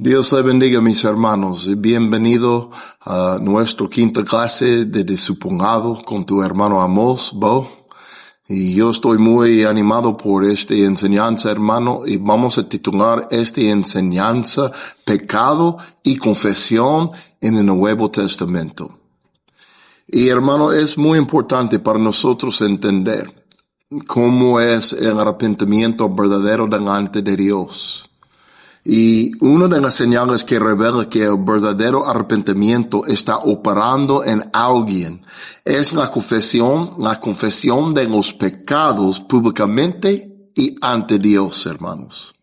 Dios le bendiga, mis hermanos, y bienvenido a nuestra quinta clase de Discipulado con tu hermano Amos, Bo. Y yo estoy muy animado por esta enseñanza, hermano, y vamos a titular esta enseñanza Pecado y Confesión en el Nuevo Testamento. Y hermano, es muy importante para nosotros entender cómo es el arrepentimiento verdadero delante de Dios. Y una de las señales que revela que el verdadero arrepentimiento está operando en alguien es la confesión de los pecados públicamente y ante Dios, hermanos.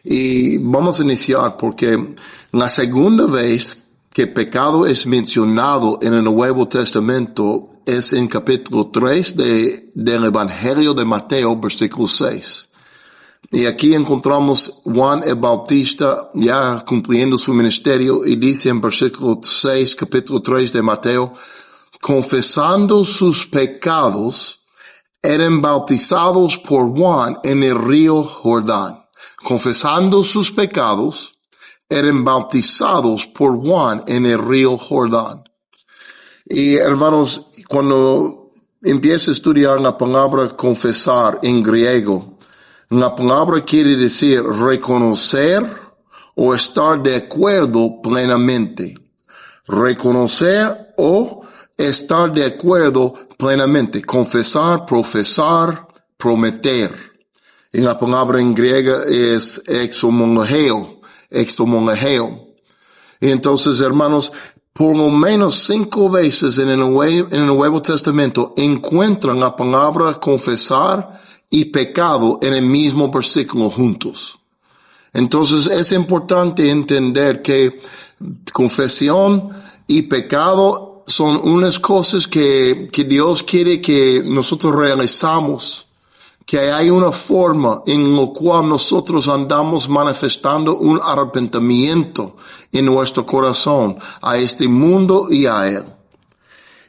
Y vamos a iniciar porque la segunda vez que pecado es mencionado en el Nuevo Testamento es en capítulo 3 del Evangelio de Mateo, versículo 6. Y aquí encontramos Juan el Bautista ya cumpliendo su ministerio y dice en versículo 6, capítulo 3 de Mateo, confesando sus pecados, eran bautizados por Juan en el río Jordán. Confesando sus pecados, eran bautizados por Juan en el río Jordán. Y hermanos, cuando empieza a estudiar la palabra confesar en griego, la palabra quiere decir reconocer o estar de acuerdo plenamente. Reconocer o estar de acuerdo plenamente. Confesar, profesar, prometer. Y la palabra en griega es exomologeo. Y entonces, hermanos, por lo menos 5 veces en el Nuevo Testamento encuentran la palabra confesar y pecado en el mismo versículo juntos. Entonces es importante entender que confesión y pecado son unas cosas que Dios quiere que nosotros realizamos, que hay una forma en la cual nosotros andamos manifestando un arrepentimiento en nuestro corazón a este mundo y a Él.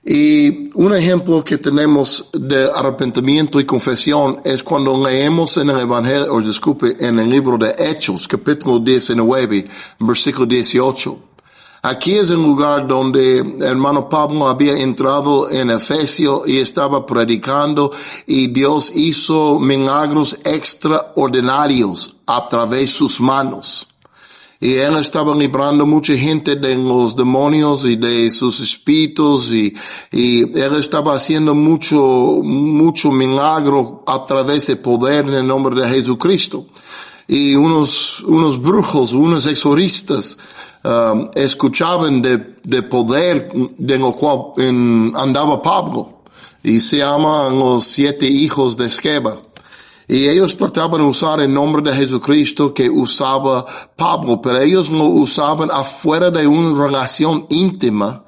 Y un ejemplo que tenemos de arrepentimiento y confesión es cuando leemos en el Evangelio, en el libro de Hechos, capítulo 19, versículo 18. Aquí es el lugar donde el hermano Pablo había entrado en Efesio y estaba predicando y Dios hizo milagros extraordinarios a través de sus manos. Y él estaba librando mucha gente de los demonios y de sus espíritus y él estaba haciendo mucho milagro a través del poder en el nombre de Jesucristo. Y unos brujos, unos exorcistas, escuchaban de poder de lo cual andaba Pablo. Y se llaman los 7 hijos de Esqueba. Y ellos trataban de usar el nombre de Jesucristo que usaba Pablo, pero ellos lo usaban afuera de una relación íntima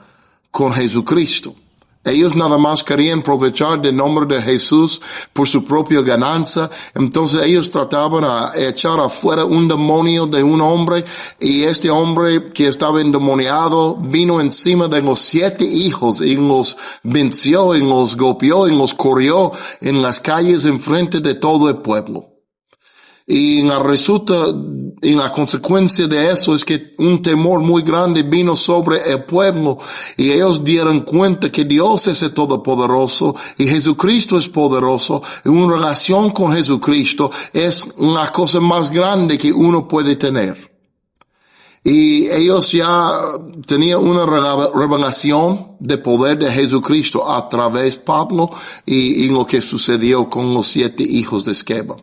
con Jesucristo. Ellos nada más querían aprovechar del nombre de Jesús por su propia ganancia. Entonces ellos trataban de echar afuera un demonio de un hombre y este hombre que estaba endemoniado vino encima de los 7 hijos y los venció y los golpeó y los corrió en las calles enfrente de todo el pueblo. Y la consecuencia de eso es que un temor muy grande vino sobre el pueblo y ellos dieron cuenta que Dios es el Todopoderoso y Jesucristo es poderoso y una relación con Jesucristo es la cosa más grande que uno puede tener. Y ellos ya tenían una revelación de poder de Jesucristo a través de Pablo y lo que sucedió con los 7 hijos de Esqueba.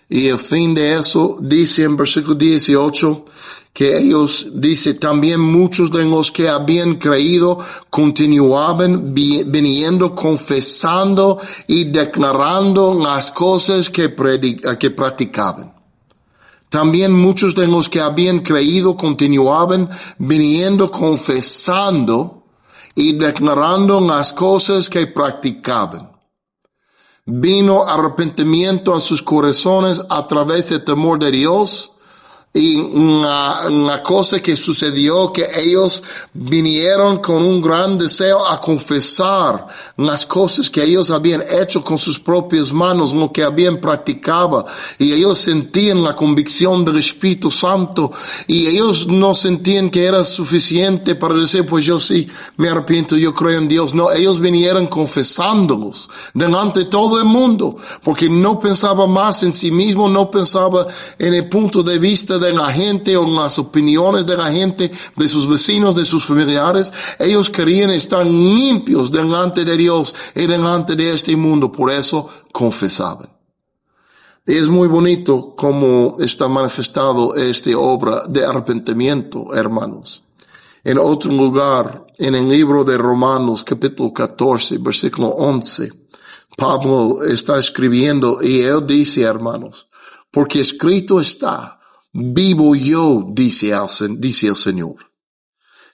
Y el fin de eso dice en versículo 18 que ellos, dice, también muchos de los que habían creído continuaban viniendo, confesando y declarando las cosas que practicaban. También muchos de los que habían creído continuaban viniendo, confesando y declarando las cosas que practicaban. Vino arrepentimiento a sus corazones a través del temor de Dios, Y la cosa que sucedió, que ellos vinieron con un gran deseo a confesar las cosas que ellos habían hecho con sus propias manos, lo que habían practicado. Y ellos sentían la convicción del Espíritu Santo. Y ellos no sentían que era suficiente para decir, pues yo sí me arrepiento, yo creo en Dios. No, ellos vinieron confesándolos delante de todo el mundo, porque no pensaba más en sí mismo, no pensaba en el punto de vista de la gente o en las opiniones de la gente, de sus vecinos, de sus familiares. Ellos querían estar limpios delante de Dios y delante de este mundo, por eso confesaban. Es muy bonito cómo está manifestado esta obra de arrepentimiento, hermanos. En otro lugar, en el libro de Romanos, capítulo 14, versículo 11, Pablo está escribiendo y él dice, hermanos, porque escrito está, vivo yo, dice el Señor,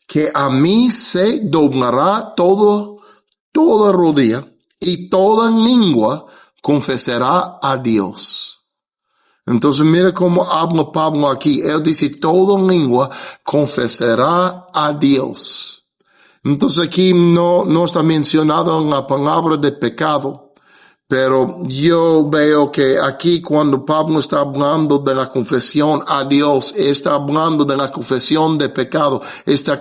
que a mí se doblará toda rodilla y toda lengua confesará a Dios. Entonces mira cómo habla Pablo aquí. Él dice, toda lengua confesará a Dios. Entonces aquí no está mencionado en la palabra de pecado. Pero yo veo que aquí cuando Pablo está hablando de la confesión a Dios, está hablando de la confesión de pecado, está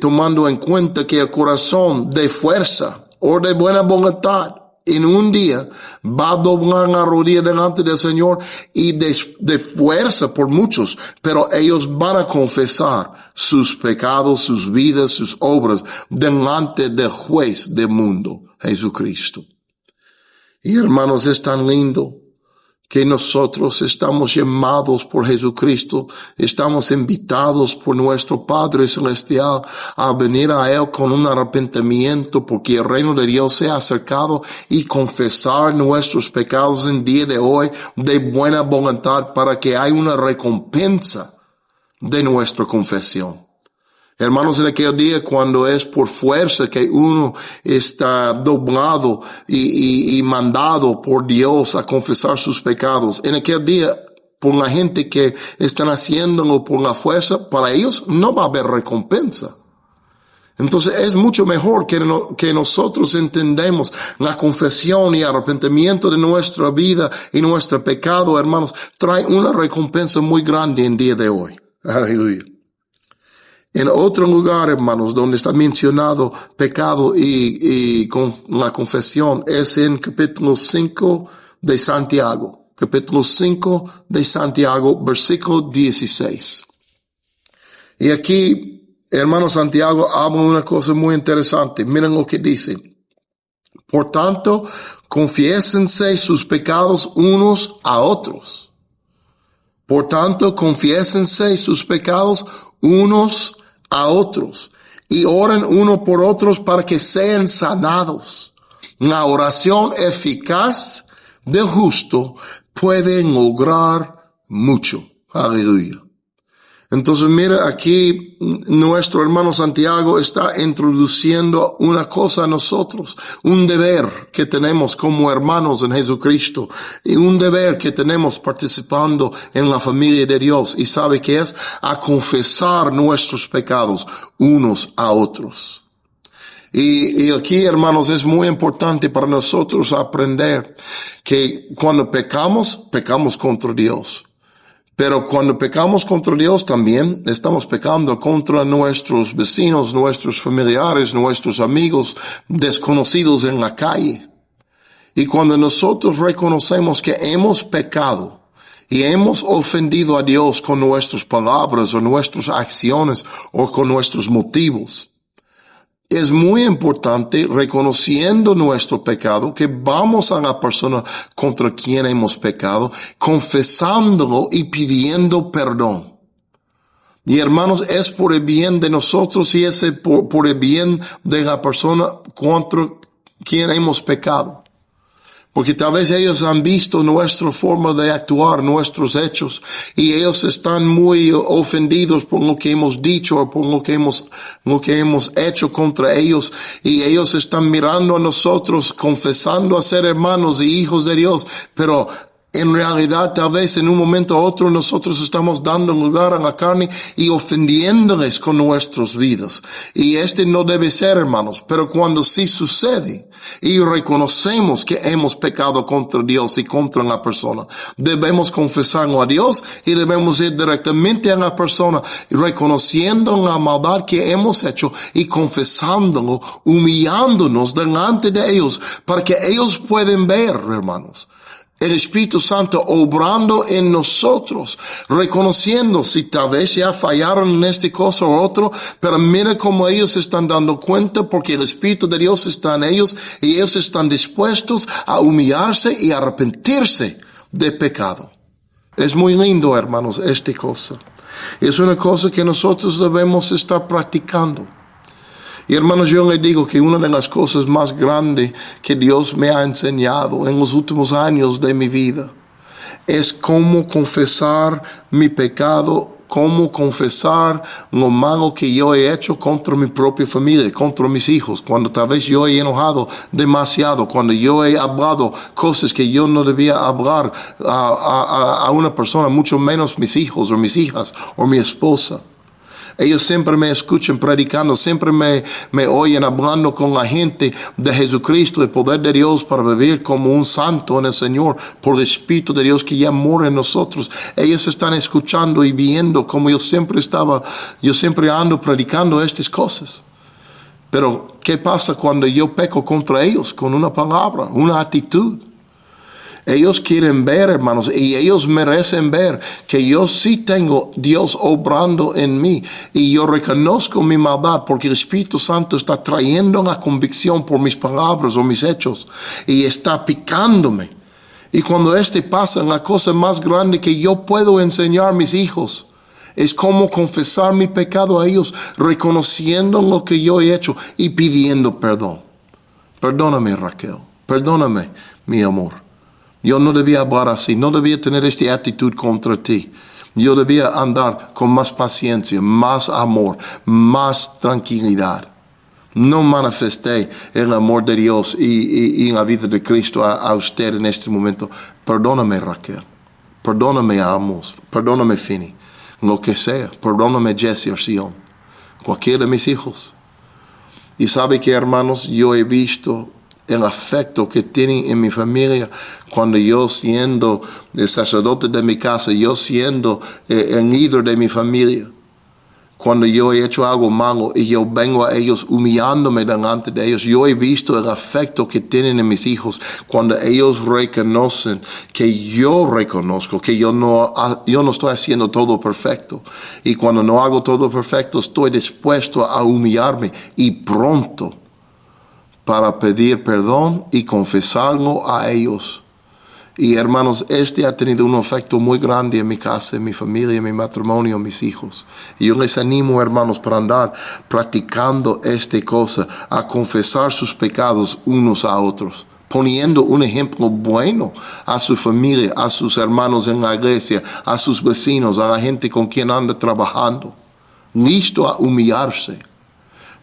tomando en cuenta que el corazón de fuerza o de buena voluntad en un día va a doblar la rodilla delante del Señor y de fuerza por muchos, pero ellos van a confesar sus pecados, sus vidas, sus obras delante del juez del mundo, Jesucristo. Y hermanos, es tan lindo que nosotros estamos llamados por Jesucristo, estamos invitados por nuestro Padre Celestial a venir a Él con un arrepentimiento, porque el reino de Dios se ha acercado, y confesar nuestros pecados en día de hoy de buena voluntad para que haya una recompensa de nuestra confesión. Hermanos, en aquel día cuando es por fuerza que uno está doblado y mandado por Dios a confesar sus pecados, en aquel día, por la gente que están haciéndolo por la fuerza, para ellos no va a haber recompensa. Entonces es mucho mejor que nosotros entendemos la confesión y arrepentimiento de nuestra vida y nuestro pecado, hermanos, trae una recompensa muy grande en día de hoy. Aleluya. En otro lugar, hermanos, donde está mencionado pecado y con la confesión, es en capítulo 5 de Santiago. Capítulo 5 de Santiago, versículo 16. Y aquí, hermanos, Santiago habla una cosa muy interesante. Miren lo que dice. Por tanto, confiésense sus pecados unos a otros. Por tanto, confiésense sus pecados unos a otros y oren uno por otros para que sean sanados. La oración eficaz del justo puede lograr mucho. Aleluya. Entonces mira, aquí nuestro hermano Santiago está introduciendo una cosa a nosotros, un deber que tenemos como hermanos en Jesucristo y un deber que tenemos participando en la familia de Dios, y sabe que es a confesar nuestros pecados unos a otros. Y aquí, hermanos, es muy importante para nosotros aprender que cuando pecamos contra Dios. Pero cuando pecamos contra Dios también estamos pecando contra nuestros vecinos, nuestros familiares, nuestros amigos desconocidos en la calle. Y cuando nosotros reconocemos que hemos pecado y hemos ofendido a Dios con nuestras palabras o nuestras acciones o con nuestros motivos, es muy importante, reconociendo nuestro pecado, que vamos a la persona contra quien hemos pecado, confesándolo y pidiendo perdón. Y hermanos, es por el bien de nosotros y es por el bien de la persona contra quien hemos pecado. Porque tal vez ellos han visto nuestra forma de actuar, nuestros hechos, y ellos están muy ofendidos por lo que hemos dicho o por lo que hemos hecho contra ellos, y ellos están mirando a nosotros, confesando a ser hermanos y hijos de Dios, pero En realidad, tal vez en un momento u otro nosotros estamos dando lugar a la carne y ofendiéndoles con nuestras vidas. Y no debe ser, hermanos. Pero cuando sí sucede y reconocemos que hemos pecado contra Dios y contra la persona, debemos confesarlo a Dios y debemos ir directamente a la persona, reconociendo la maldad que hemos hecho y confesándolo, humillándonos delante de ellos para que ellos puedan ver, hermanos, el Espíritu Santo obrando en nosotros, reconociendo si tal vez ya fallaron en esta cosa o otro, pero mira cómo ellos están dando cuenta porque el Espíritu de Dios está en ellos y ellos están dispuestos a humillarse y arrepentirse de pecado. Es muy lindo, hermanos, esta cosa. Es una cosa que nosotros debemos estar practicando. Y hermanos, yo les digo que una de las cosas más grandes que Dios me ha enseñado en los últimos años de mi vida es cómo confesar mi pecado, cómo confesar lo malo que yo he hecho contra mi propia familia, contra mis hijos, cuando tal vez yo he enojado demasiado, cuando yo he hablado cosas que yo no debía hablar a una persona, mucho menos mis hijos o mis hijas o mi esposa. Ellos siempre me escuchan predicando, siempre me oyen hablando con la gente de Jesucristo, el poder de Dios para vivir como un santo en el Señor, por el Espíritu de Dios que ya mora en nosotros. Ellos están escuchando y viendo como yo siempre ando predicando estas cosas. Pero, ¿qué pasa cuando yo peco contra ellos con una palabra, una actitud? Ellos quieren ver, hermanos, y ellos merecen ver que yo sí tengo Dios obrando en mí y yo reconozco mi maldad porque el Espíritu Santo está trayendo la convicción por mis palabras o mis hechos y está picándome. Y cuando pasa, la cosa más grande que yo puedo enseñar a mis hijos es cómo confesar mi pecado a ellos, reconociendo lo que yo he hecho y pidiendo perdón. Perdóname, Raquel. Perdóname, mi amor. Yo no debía hablar así, no debía tener esta actitud contra ti. Yo debía andar con más paciencia, más amor, más tranquilidad. No manifesté el amor de Dios y la vida de Cristo a usted en este momento. Perdóname, Raquel. Perdóname, Amos. Perdóname, Fini. Lo que sea. Perdóname, Jesse o Sion. Cualquiera de mis hijos. Y sabe que, hermanos, yo he visto el afecto que tienen en mi familia cuando yo siendo el sacerdote de mi casa, yo siendo el líder de mi familia, cuando yo he hecho algo malo y yo vengo a ellos humillándome delante de ellos, yo he visto el afecto que tienen en mis hijos cuando ellos reconocen que yo reconozco que yo no estoy haciendo todo perfecto, y cuando no hago todo perfecto estoy dispuesto a humillarme y pronto para pedir perdón y confesarlo a ellos. Y hermanos, ha tenido un efecto muy grande en mi casa, en mi familia, en mi matrimonio, en mis hijos. Y yo les animo, hermanos, para andar practicando esta cosa, a confesar sus pecados unos a otros, poniendo un ejemplo bueno a su familia, a sus hermanos en la iglesia, a sus vecinos, a la gente con quien anda trabajando, listo a humillarse.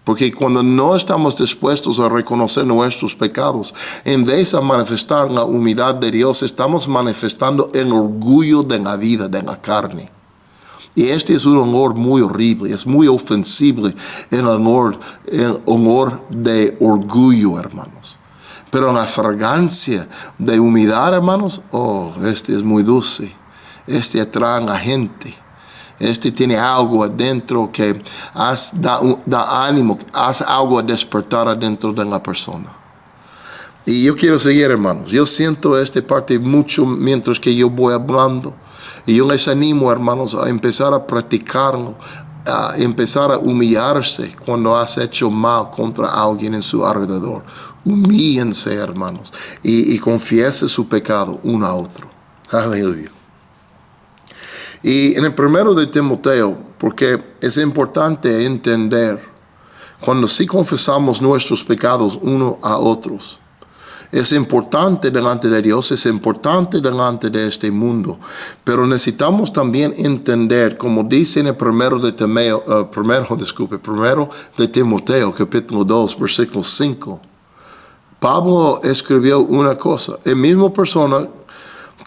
Porque cuando no estamos dispuestos a reconocer nuestros pecados, en vez de manifestar la humildad de Dios, estamos manifestando el orgullo de la vida, de la carne. Y es un honor muy horrible, es muy ofensible el honor de orgullo, hermanos. Pero la fragancia de humildad, hermanos, es muy dulce. Atrae a la gente. Tiene algo adentro que da ánimo, hace algo a despertar adentro de la persona. Y yo quiero seguir, hermanos. Yo siento esta parte mucho mientras que yo voy hablando. Y yo les animo, hermanos, a empezar a practicarlo, a empezar a humillarse cuando has hecho mal contra alguien en su alrededor. Humíllense, hermanos, y confiese su pecado uno a otro. Aleluya. Y en el primero de Timoteo, porque es importante entender, cuando sí confesamos nuestros pecados uno a otros, es importante delante de Dios, es importante delante de este mundo, pero necesitamos también entender, como dice en el primero de Timoteo, capítulo 2, versículo 5, Pablo escribió una cosa, el mismo persona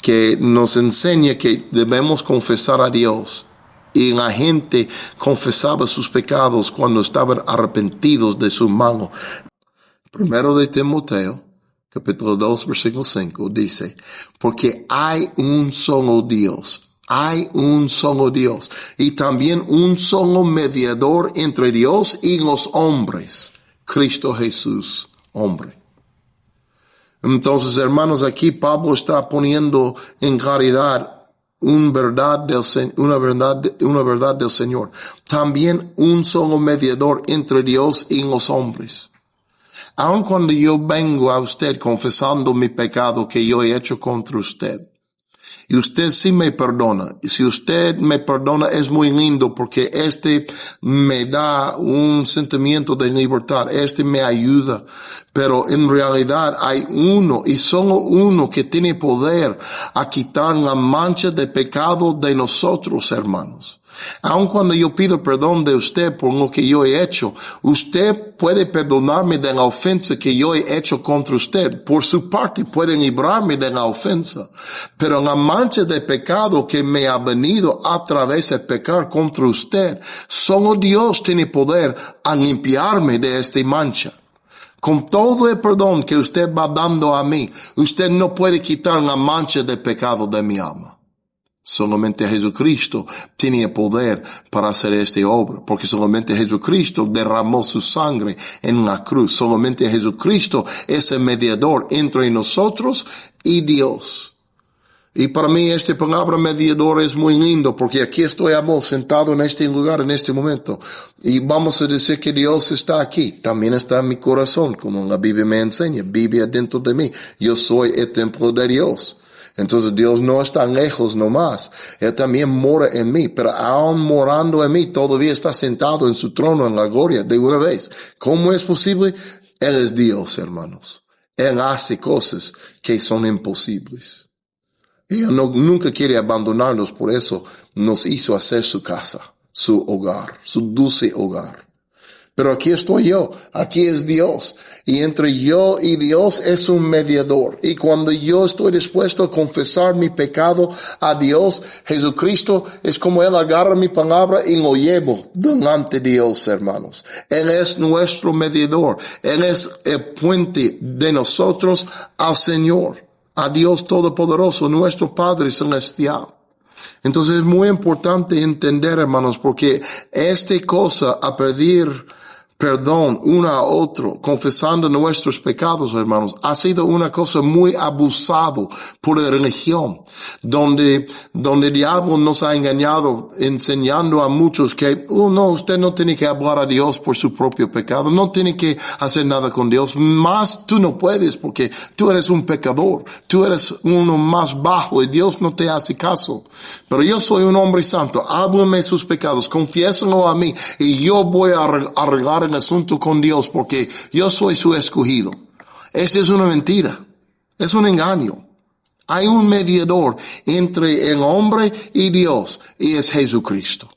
que nos enseña que debemos confesar a Dios. Y la gente confesaba sus pecados cuando estaban arrepentidos de su mano. Primero de Timoteo, capítulo 2, versículo 5, dice, porque hay un solo Dios. Hay un solo Dios y también un solo mediador entre Dios y los hombres, Cristo Jesús, hombre. Entonces, hermanos, aquí Pablo está poniendo en claridad una verdad del Señor. También un solo mediador entre Dios y los hombres. Aun cuando yo vengo a usted confesando mi pecado que yo he hecho contra usted, y usted sí me perdona. Y si usted me perdona es muy lindo porque me da un sentimiento de libertad. Me ayuda. Pero en realidad hay uno y solo uno que tiene poder a quitar la mancha de pecado de nosotros, hermanos. Aun cuando yo pido perdón de usted por lo que yo he hecho, usted puede perdonarme de la ofensa que yo he hecho contra usted. Por su parte puede librarme de la ofensa. Pero la mancha de pecado que me ha venido a través de pecar contra usted, solo Dios tiene poder a limpiarme de esta mancha. Con todo el perdón que usted va dando a mí, usted no puede quitar la mancha de pecado de mi alma. Solamente Jesucristo tiene poder para hacer esta obra, porque solamente Jesucristo derramó su sangre en la cruz. Solamente Jesucristo es el mediador entre nosotros y Dios. Y para mí esta palabra mediador es muy lindo, porque aquí estoy, amor, sentado en este lugar, en este momento. Y vamos a decir que Dios está aquí. También está en mi corazón, como la Biblia me enseña. Vive adentro de mí. Yo soy el templo de Dios. Entonces Dios no está lejos nomás. Él también mora en mí, pero aún morando en mí, todavía está sentado en su trono en la gloria de una vez. ¿Cómo es posible? Él es Dios, hermanos. Él hace cosas que son imposibles. Y Él nunca quiere abandonarnos, por eso nos hizo hacer su casa, su hogar, su dulce hogar. Pero aquí estoy yo, aquí es Dios, y entre yo y Dios es un mediador. Y cuando yo estoy dispuesto a confesar mi pecado a Dios, Jesucristo es como Él agarra mi palabra y lo llevo delante de Dios, hermanos. Él es nuestro mediador, Él es el puente de nosotros al Señor, a Dios Todopoderoso, nuestro Padre Celestial. Entonces es muy importante entender, hermanos, porque esta cosa a pedir perdón uno a otro, confesando nuestros pecados, hermanos, ha sido una cosa muy abusado por la religión, donde el diablo nos ha engañado, enseñando a muchos que, no, usted no tiene que hablar a Dios por su propio pecado, no tiene que hacer nada con Dios, más tú no puedes porque tú eres un pecador, tú eres uno más bajo y Dios no te hace caso. Pero yo soy un hombre santo, háblame sus pecados, confiésalo a mí y yo voy a arreglar el asunto con Dios porque yo soy su escogido. Esa es una mentira. Es un engaño. Hay un mediador entre el hombre y Dios y es Jesucristo.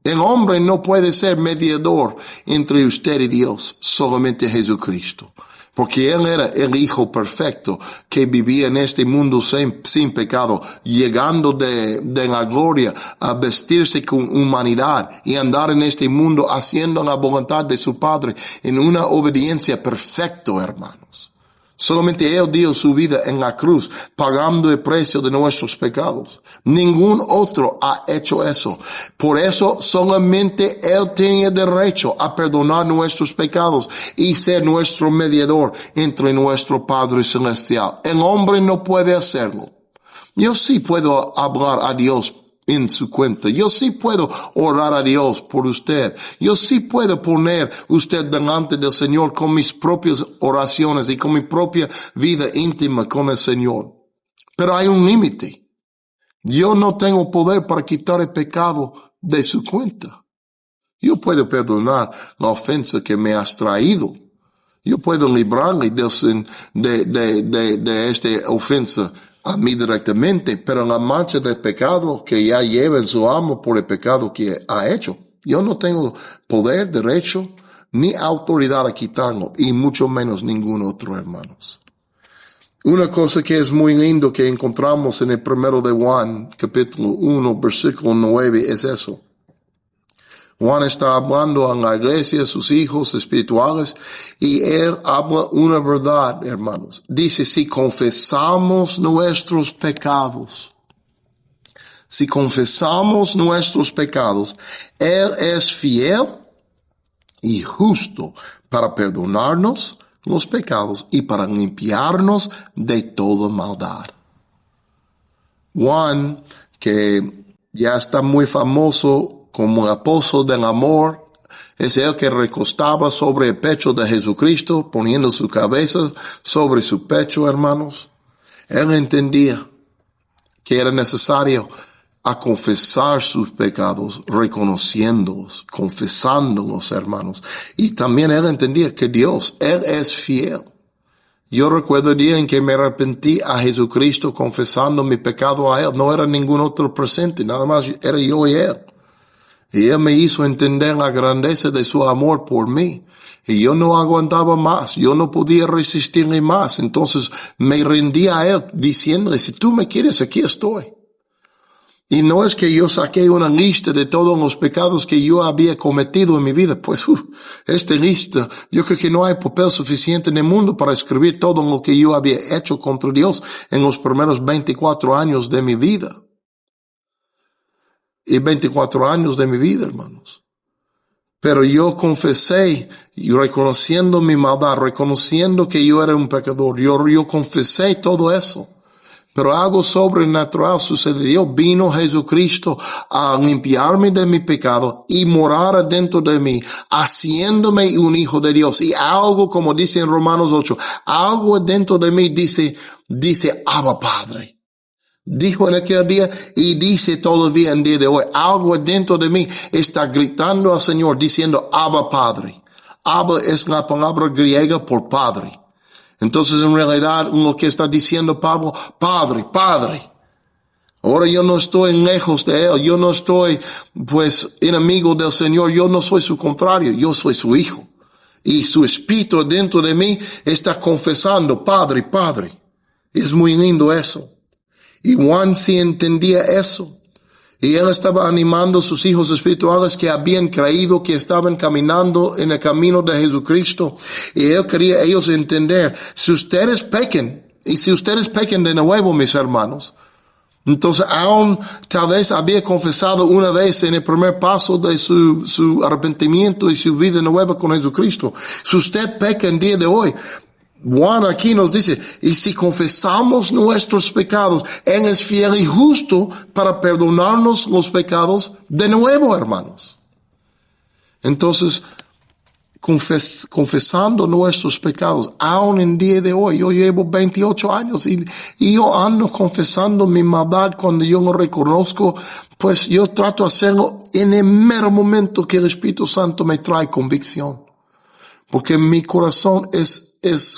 El hombre no puede ser mediador entre usted y Dios, solamente Jesucristo. Porque Él era el Hijo perfecto que vivía en este mundo sin pecado, llegando de la gloria a vestirse con humanidad y andar en este mundo haciendo la voluntad de su Padre en una obediencia perfecta, hermanos. Solamente Él dio su vida en la cruz, pagando el precio de nuestros pecados. Ningún otro ha hecho eso. Por eso solamente Él tiene derecho a perdonar nuestros pecados y ser nuestro mediador entre nuestro Padre Celestial. El hombre no puede hacerlo. Yo sí puedo hablar a Dios en su cuenta. Yo sí puedo orar a Dios por usted. Yo sí puedo poner usted delante del Señor con mis propias oraciones y con mi propia vida íntima con el Señor. Pero hay un límite. Yo no tengo poder para quitar el pecado de su cuenta. Yo puedo perdonar la ofensa que me has traído. Yo puedo librarle de esta ofensa a mí directamente, pero la mancha del pecado que ya lleva en su alma por el pecado que ha hecho, yo no tengo poder, derecho, ni autoridad a quitarlo, y mucho menos ningún otro, hermanos. Una cosa que es muy lindo que encontramos en el primero de Juan, capítulo 1, versículo 9, es eso. Juan está hablando a la iglesia, a sus hijos espirituales, y él habla una verdad, hermanos. Dice, si confesamos nuestros pecados, Él es fiel y justo para perdonarnos los pecados y para limpiarnos de toda maldad. Juan, que ya está muy famoso como el apóstol del amor, es el que recostaba sobre el pecho de Jesucristo, poniendo su cabeza sobre su pecho, hermanos. Él entendía que era necesario a confesar sus pecados, reconociéndolos, confesándolos, hermanos. Y también él entendía que Él es fiel. Yo recuerdo el día en que me arrepentí a Jesucristo confesando mi pecado a Él. No era ningún otro presente, nada más era yo y Él. Y Él me hizo entender la grandeza de su amor por mí. Y yo no aguantaba más, yo no podía resistirle más. Entonces me rendí a Él diciéndole, si tú me quieres, aquí estoy. Y no es que yo saqué una lista de todos los pecados que yo había cometido en mi vida. Pues, esta lista, yo creo que no hay papel suficiente en el mundo para escribir todo lo que yo había hecho contra Dios en los primeros 24 años de mi vida. Y 24 años de mi vida, hermanos. Pero yo confesé, y reconociendo mi maldad, reconociendo que yo era un pecador, yo confesé todo eso. Pero algo sobrenatural sucedió. Vino Jesucristo a limpiarme de mi pecado y morar dentro de mí, haciéndome un hijo de Dios. Y algo, como dice en Romanos 8, algo dentro de mí dice, Abba Padre. Dijo en aquel día y dice todavía en día de hoy, algo dentro de mí está gritando al Señor diciendo Abba Padre. Abba es la palabra griega por Padre. Entonces, en realidad, lo que está diciendo Pablo, Padre. Ahora yo no estoy lejos de Él, yo no estoy, enemigo del Señor, yo no soy su contrario, yo soy su hijo. Y su espíritu dentro de mí está confesando, Padre. Es muy lindo eso. Y Juan sí entendía eso. Y él estaba animando a sus hijos espirituales que habían creído, que estaban caminando en el camino de Jesucristo. Y él quería ellos entender, si ustedes pequen, y si ustedes pequen de nuevo, mis hermanos, entonces aún tal vez había confesado una vez en el primer paso de su arrepentimiento y su vida nueva con Jesucristo. Si usted peca en día de hoy, Juan aquí nos dice, y si confesamos nuestros pecados, Él es fiel y justo para perdonarnos los pecados de nuevo, hermanos. Entonces, confesando nuestros pecados, aún en día de hoy, yo llevo 28 años y yo ando confesando mi maldad cuando yo lo reconozco, pues yo trato de hacerlo en el mero momento que el Espíritu Santo me trae convicción. Porque mi corazón es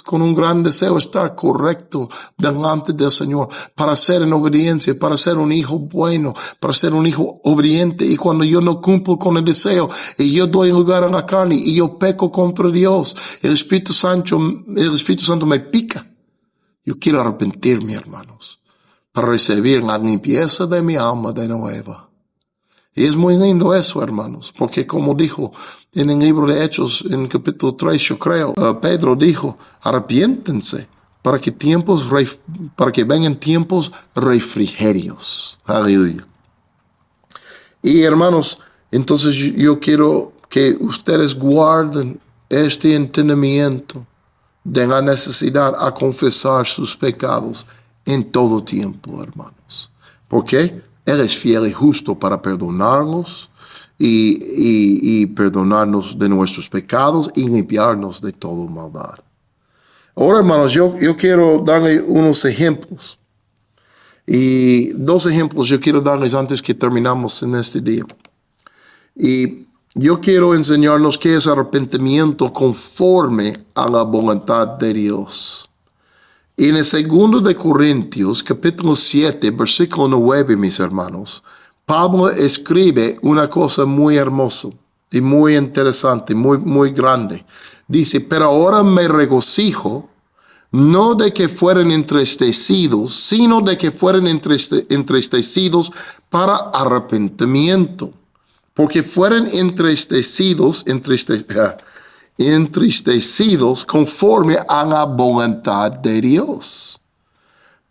con un gran deseo estar correcto delante del Señor, para ser en obediencia, para ser un hijo bueno, para ser un hijo obediente. Y cuando yo no cumplo con el deseo y yo doy lugar a la carne y yo peco contra Dios, el Espíritu Santo me pica. Yo quiero arrepentirme, hermanos, para recibir la limpieza de mi alma de nuevo. Y es muy lindo eso, hermanos, porque como dijo en el libro de Hechos, en capítulo 3, yo creo, Pedro dijo, arrepiéntense para que vengan tiempos refrigerios. Aleluya. Y hermanos, entonces yo quiero que ustedes guarden este entendimiento de la necesidad a confesar sus pecados en todo tiempo, hermanos. ¿Por qué? Él es fiel y justo para perdonarnos y perdonarnos de nuestros pecados y limpiarnos de toda maldad. Ahora, hermanos, yo quiero darle unos ejemplos. Y 2 ejemplos yo quiero darles antes que terminamos en este día. Y yo quiero enseñarnos qué es arrepentimiento conforme a la voluntad de Dios. Y en el 2 de Corintios, capítulo 7, versículo 9, mis hermanos, Pablo escribe una cosa muy hermosa y muy interesante, muy grande. Dice, pero ahora me regocijo, no de que fueran entristecidos, sino de que fueran entristecidos para arrepentimiento. Porque fueran entristecidos conforme a la voluntad de Dios,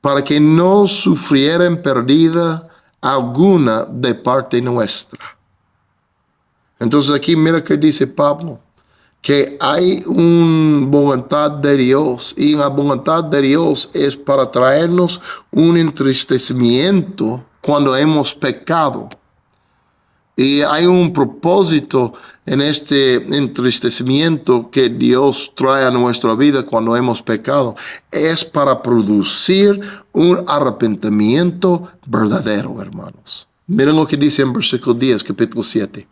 para que no sufrieran pérdida alguna de parte nuestra. Entonces aquí mira que dice Pablo, que hay una voluntad de Dios, y la voluntad de Dios es para traernos un entristecimiento cuando hemos pecado. Y hay un propósito en este entristecimiento que Dios trae a nuestra vida cuando hemos pecado. Es para producir un arrepentimiento verdadero, hermanos. Miren lo que dice en versículo 10, capítulo 7.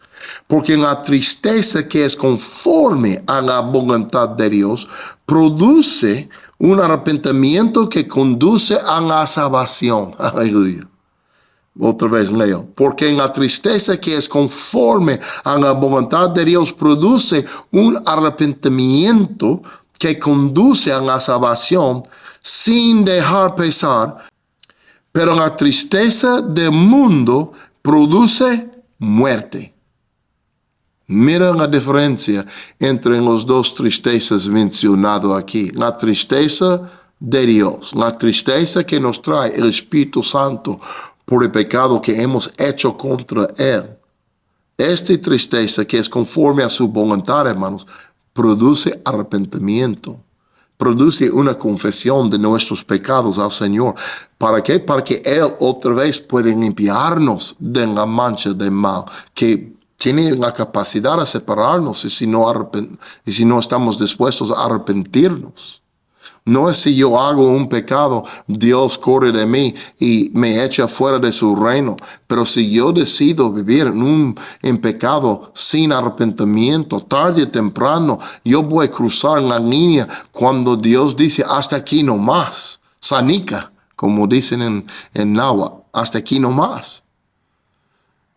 Porque la tristeza que es conforme a la voluntad de Dios produce un arrepentimiento que conduce a la salvación. Aleluya. Otra vez leo. Porque en la tristeza que es conforme a la voluntad de Dios produce un arrepentimiento que conduce a la salvación sin dejar pesar. Pero la tristeza del mundo produce muerte. Mira la diferencia entre las dos tristezas mencionadas aquí. La tristeza de Dios, la tristeza que nos trae el Espíritu Santo por el pecado que hemos hecho contra Él. Esta tristeza que es conforme a su voluntad, hermanos, produce arrepentimiento. Produce una confesión de nuestros pecados al Señor. ¿Para qué? Para que Él otra vez pueda limpiarnos de la mancha del mal, que tiene la capacidad de separarnos y si no estamos dispuestos a arrepentirnos. No es si yo hago un pecado, Dios corre de mí y me echa fuera de su reino. Pero si yo decido vivir en pecado sin arrepentimiento, tarde o temprano, yo voy a cruzar la línea cuando Dios dice hasta aquí no más. Sanica, como dicen en náhuatl, hasta aquí no más.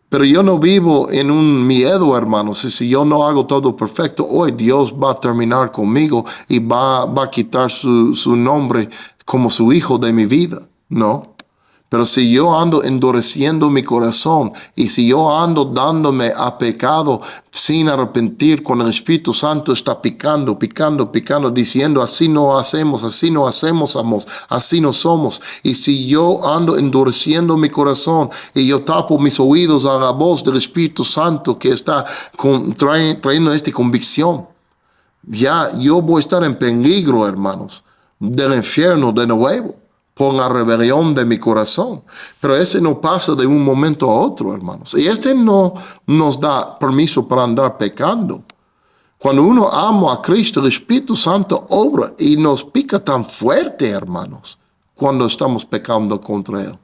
Pero yo no vivo en un miedo, hermanos. Y si yo no hago todo perfecto, hoy Dios va a terminar conmigo y va a quitar su nombre como su hijo de mi vida. No. Pero si yo ando endureciendo mi corazón y si yo ando dándome a pecado sin arrepentir, cuando el Espíritu Santo está picando, diciendo así no hacemos, así no somos. Y si yo ando endureciendo mi corazón y yo tapo mis oídos a la voz del Espíritu Santo que está trayendo esta convicción, ya yo voy a estar en peligro, hermanos, del infierno de nuevo, por la rebelión de mi corazón. Pero ese no pasa de un momento a otro, hermanos. Y este no nos da permiso para andar pecando. Cuando uno ama a Cristo, el Espíritu Santo obra y nos pica tan fuerte, hermanos, cuando estamos pecando contra Él.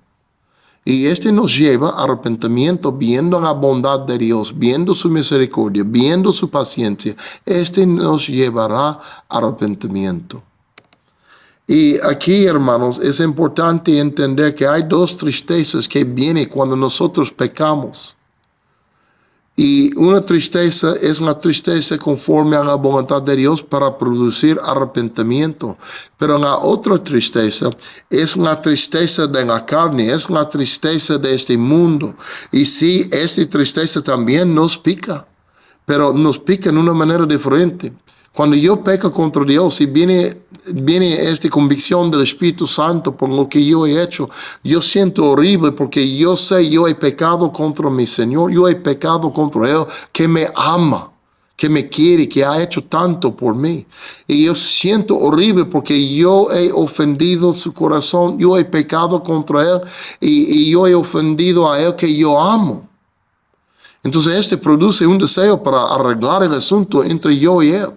Y este nos lleva a arrepentimiento, viendo la bondad de Dios, viendo su misericordia, viendo su paciencia. Este nos llevará a arrepentimiento. Y aquí, hermanos, es importante entender que hay dos tristezas que vienen cuando nosotros pecamos. Y una tristeza es la tristeza conforme a la voluntad de Dios para producir arrepentimiento. Pero la otra tristeza es la tristeza de la carne, es la tristeza de este mundo. Y sí, esta tristeza también nos pica, pero nos pica en una manera diferente. Cuando yo peco contra Dios y viene esta convicción del Espíritu Santo por lo que yo he hecho, yo siento horrible porque yo sé yo he pecado contra mi Señor, yo he pecado contra Él que me ama, que me quiere, que ha hecho tanto por mí. Y yo siento horrible porque yo he ofendido su corazón, yo he pecado contra Él y yo he ofendido a Él que yo amo. Entonces este produce un deseo para arreglar el asunto entre yo y Él.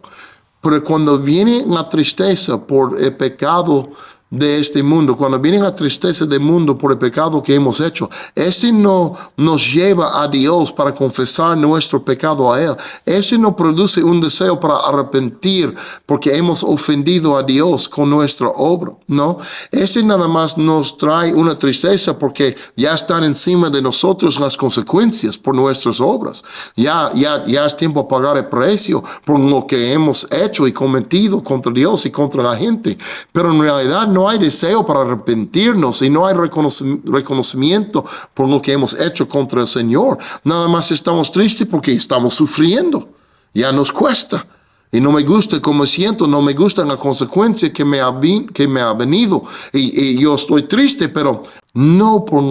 Pero cuando viene la tristeza por el pecado de este mundo, cuando viene la tristeza del mundo por el pecado que hemos hecho, ese no nos lleva a Dios para confesar nuestro pecado a Él. Ese no produce un deseo para arrepentir porque hemos ofendido a Dios con nuestra obra, ¿no? Ese nada más nos trae una tristeza porque ya están encima de nosotros las consecuencias por nuestras obras. Ya es tiempo de pagar el precio por lo que hemos hecho y cometido contra Dios y contra la gente. Pero en realidad no hay deseo para arrepentirnos y no hay reconocimiento por lo que hemos hecho contra el Señor. Nada más estamos tristes porque estamos sufriendo. Ya nos cuesta. Y no me gusta cómo siento, no me gusta la consecuencia que me ha venido. Y yo estoy triste, pero no por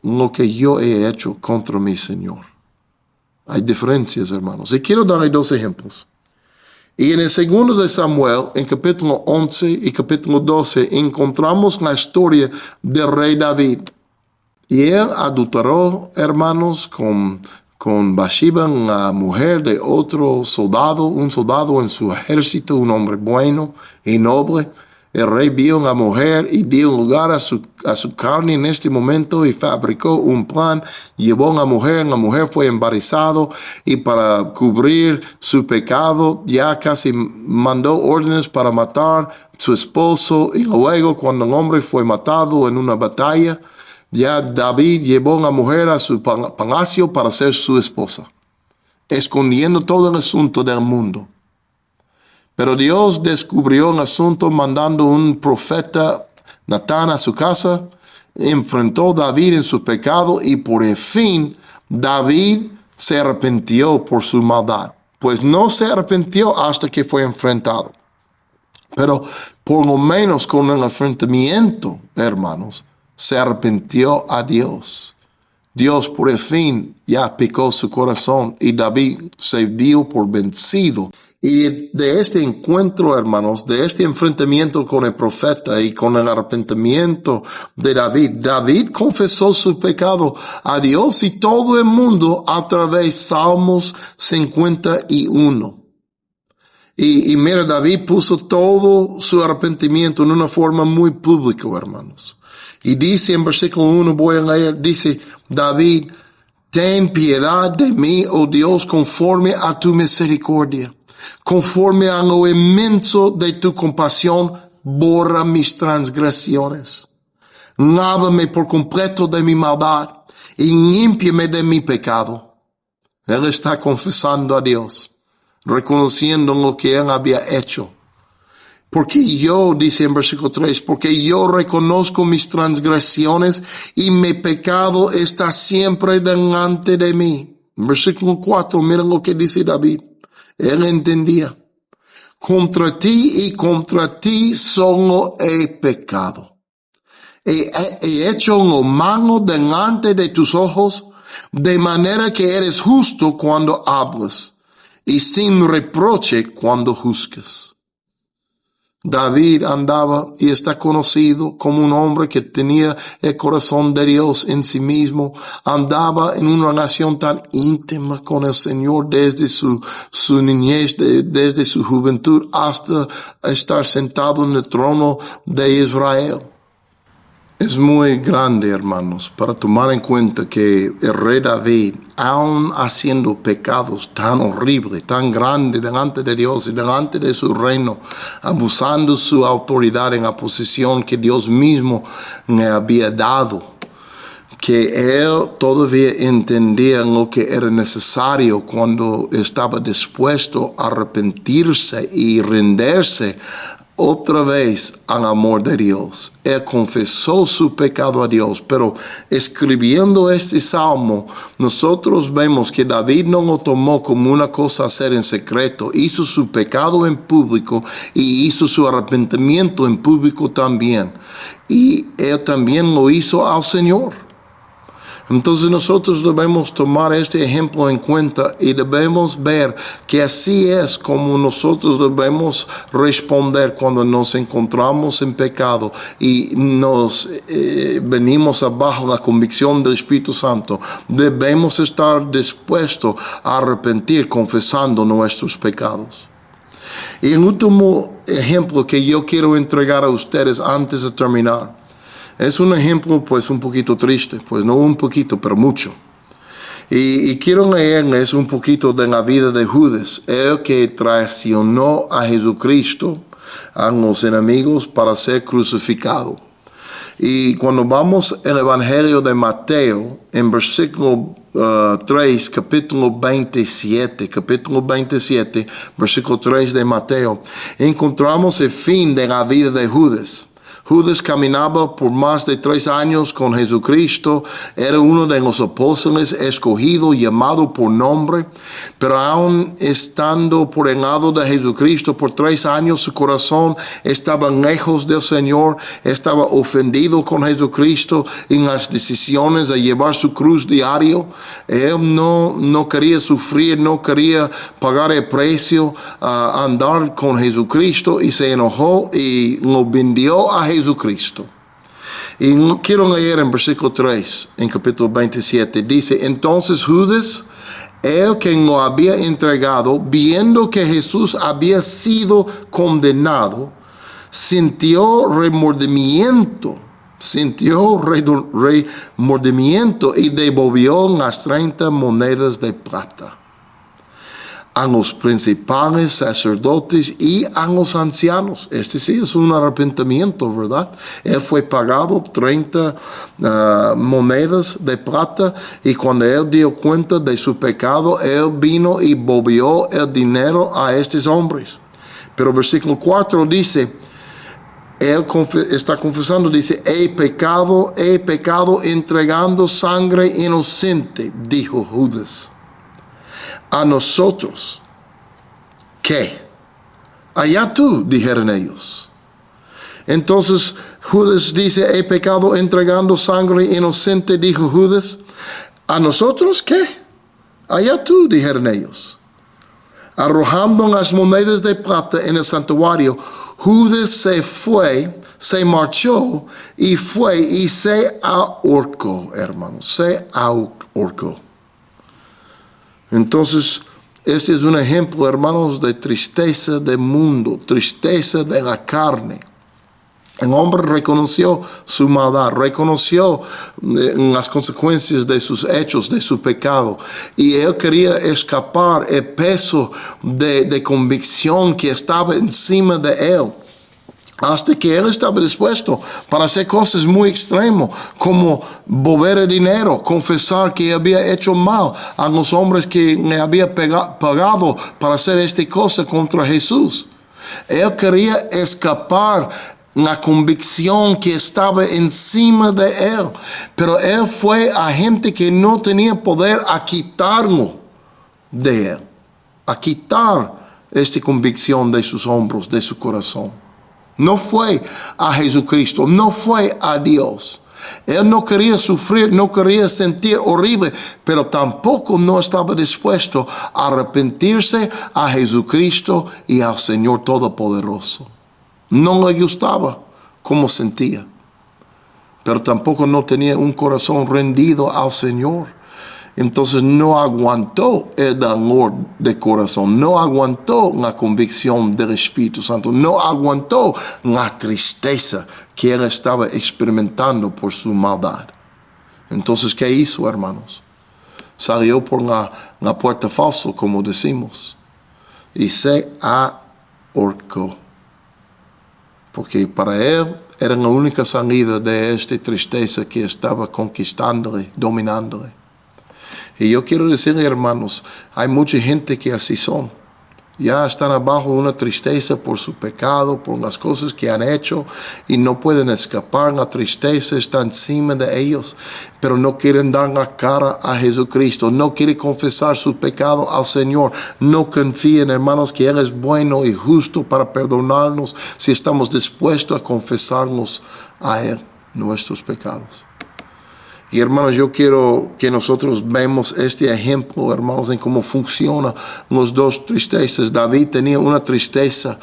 lo que yo he hecho contra mi Señor. Hay diferencias, hermanos. Y quiero darle 2 ejemplos. Y en el segundo de Samuel, en capítulo 11 y capítulo 12, encontramos la historia del rey David. Y él adulteró, hermanos, con Bathsheba, la mujer de otro soldado, un soldado en su ejército, un hombre bueno y noble. El rey vio a la mujer y dio lugar a su carne en este momento y fabricó un plan. Llevó a la mujer fue embarazada y para cubrir su pecado ya casi mandó órdenes para matar a su esposo. Y luego cuando el hombre fue matado en una batalla, ya David llevó a la mujer a su palacio para ser su esposa, escondiendo todo el asunto del mundo. Pero Dios descubrió el asunto mandando un profeta, Natán, a su casa, enfrentó a David en su pecado y por el fin David se arrepintió por su maldad. Pues no se arrepintió hasta que fue enfrentado. Pero por lo menos con el enfrentamiento, hermanos, se arrepintió a Dios. Dios por el fin ya picó su corazón y David se dio por vencido. Y de este encuentro, hermanos, de este enfrentamiento con el profeta y con el arrepentimiento de David confesó su pecado a Dios y todo el mundo a través de Salmos 51. Y mira, David puso todo su arrepentimiento en una forma muy pública, hermanos. Y dice en versículo 1, voy a leer, dice David, ten piedad de mí, oh Dios, conforme a tu misericordia. Conforme a lo inmenso de tu compasión, borra mis transgresiones. Lávame por completo de mi maldad y límpiame de mi pecado. Él está confesando a Dios, reconociendo lo que él había hecho. Porque yo, dice en versículo 3, porque yo reconozco mis transgresiones y mi pecado está siempre delante de mí. En versículo 4, miren lo que dice David. Él entendía. Contra ti y contra ti solo he pecado. He hecho lo malo delante de tus ojos, de manera que eres justo cuando hablas y sin reproche cuando juzgas. David andaba y está conocido como un hombre que tenía el corazón de Dios en sí mismo. Andaba en una relación tan íntima con el Señor desde su niñez, desde su juventud hasta estar sentado en el trono de Israel. Es muy grande, hermanos, para tomar en cuenta que el rey David, aun haciendo pecados tan horribles, tan grandes delante de Dios y delante de su reino, abusando su autoridad en la posición que Dios mismo le había dado, que él todavía entendía lo que era necesario cuando estaba dispuesto a arrepentirse y rendirse otra vez al amor de Dios. Él confesó su pecado a Dios, pero escribiendo este salmo, nosotros vemos que David no lo tomó como una cosa a hacer en secreto. Hizo su pecado en público y hizo su arrepentimiento en público también. Y él también lo hizo al Señor. Entonces nosotros debemos tomar este ejemplo en cuenta y debemos ver que así es como nosotros debemos responder cuando nos encontramos en pecado y nos venimos abajo la convicción del Espíritu Santo. Debemos estar dispuestos a arrepentir confesando nuestros pecados. Y el último ejemplo que yo quiero entregar a ustedes antes de terminar, es un ejemplo pues un poquito triste, pues no un poquito, pero mucho. Y quiero leerles un poquito de la vida de Judas, el que traicionó a Jesucristo, a los enemigos, para ser crucificado. Y cuando vamos al Evangelio de Mateo, en versículo 3, capítulo 27, versículo 3 de Mateo, encontramos el fin de la vida de Judas. Judas caminaba por más de 3 años con Jesucristo, era uno de los apóstoles escogido, llamado por nombre, pero aún estando por el lado de Jesucristo por 3 años, su corazón estaba lejos del Señor, estaba ofendido con Jesucristo en las decisiones de llevar su cruz diario. Él no quería sufrir, no quería pagar el precio a andar con Jesucristo, y se enojó y lo vendió a Jesucristo. Y quiero leer en versículo 3, en capítulo 27, dice: entonces Judas, el que lo había entregado, viendo que Jesús había sido condenado, sintió remordimiento y devolvió las 30 monedas de plata a los principales sacerdotes y a los ancianos. Este sí es un arrepentimiento, ¿verdad? Él fue pagado 30 monedas de plata, y cuando él dio cuenta de su pecado, él vino y volvió el dinero a estos hombres. Pero versículo 4 dice, él está confesando, dice: he pecado entregando sangre inocente, dijo Judas. A nosotros, ¿qué? Allá tú, dijeron ellos. Entonces Judas dice: he pecado entregando sangre inocente, dijo Judas. ¿A nosotros qué? Allá tú, dijeron ellos. Arrojando las monedas de plata en el santuario, Judas se marchó y se ahorcó, hermanos, se ahorcó. Entonces, este es un ejemplo, hermanos, de tristeza del mundo, tristeza de la carne. El hombre reconoció su maldad, reconoció las consecuencias de sus hechos, de su pecado, y él quería escapar el peso de convicción que estaba encima de él. Hasta que él estaba dispuesto para hacer cosas muy extremas, como volver el dinero, confesar que había hecho mal a los hombres que le había pagado para hacer esta cosa contra Jesús. Él quería escapar la convicción que estaba encima de él, pero él fue a gente que no tenía poder a quitarlo de él, a quitar esta convicción de sus hombros, de su corazón. No fue a Jesucristo, no fue a Dios. Él no quería sufrir, no quería sentir horrible, pero tampoco no estaba dispuesto a arrepentirse a Jesucristo y al Señor Todopoderoso. No le gustaba cómo sentía, pero tampoco no tenía un corazón rendido al Señor. Entonces no aguantó el dolor de corazón, no aguantó la convicción del Espíritu Santo, no aguantó la tristeza que él estaba experimentando por su maldad. Entonces, ¿qué hizo, hermanos? Salió por la puerta falsa, como decimos, y se ahorcó. Porque para él era la única salida de esta tristeza que estaba conquistándole, dominándole. Y yo quiero decirle, hermanos, hay mucha gente que así son. Ya están abajo de una tristeza por su pecado, por las cosas que han hecho, y no pueden escapar. La tristeza está encima de ellos, pero no quieren dar la cara a Jesucristo, no quieren confesar su pecado al Señor, no confían, hermanos, que Él es bueno y justo para perdonarnos si estamos dispuestos a confesarnos a Él nuestros pecados. Y hermanos, yo quiero que nosotros vemos este ejemplo, hermanos, en cómo funcionan las dos tristezas. David tenía una tristeza,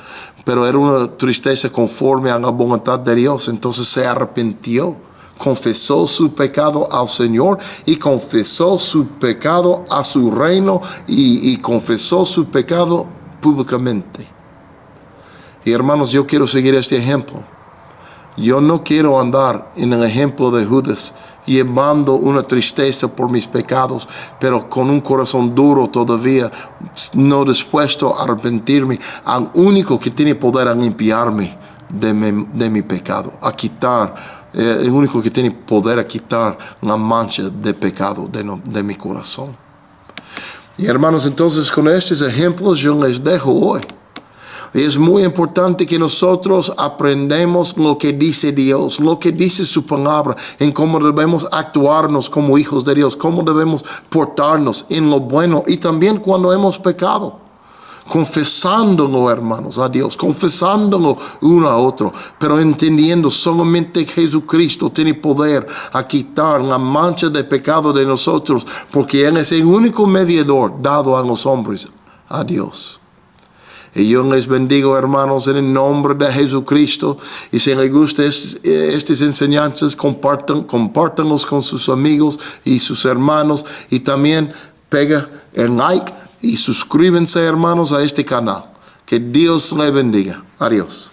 pero era una tristeza conforme a la voluntad de Dios. Entonces se arrepintió, confesó su pecado al Señor y confesó su pecado a su reino y confesó su pecado públicamente. Y hermanos, yo quiero seguir este ejemplo. Yo no quiero andar en el ejemplo de Judas, llevando una tristeza por mis pecados, pero con un corazón duro todavía, no dispuesto a arrepentirme al único que tiene poder a limpiarme de mi pecado, a quitar, el único que tiene poder a quitar la mancha de pecado de mi corazón. Y hermanos, entonces con estos ejemplos yo les dejo hoy. Es muy importante que nosotros aprendamos lo que dice Dios, lo que dice su palabra, en cómo debemos actuarnos como hijos de Dios, cómo debemos portarnos en lo bueno y también cuando hemos pecado. Confesándolo, hermanos, a Dios, confesándolo uno a otro, pero entendiendo solamente Jesucristo tiene poder a quitar la mancha de pecado de nosotros, porque Él es el único mediador dado a los hombres, a Dios. Y yo les bendigo, hermanos, en el nombre de Jesucristo. Y si les gustan estas enseñanzas, compártanlos con sus amigos y sus hermanos. Y también pega el like y suscríbanse, hermanos, a este canal. Que Dios les bendiga. Adiós.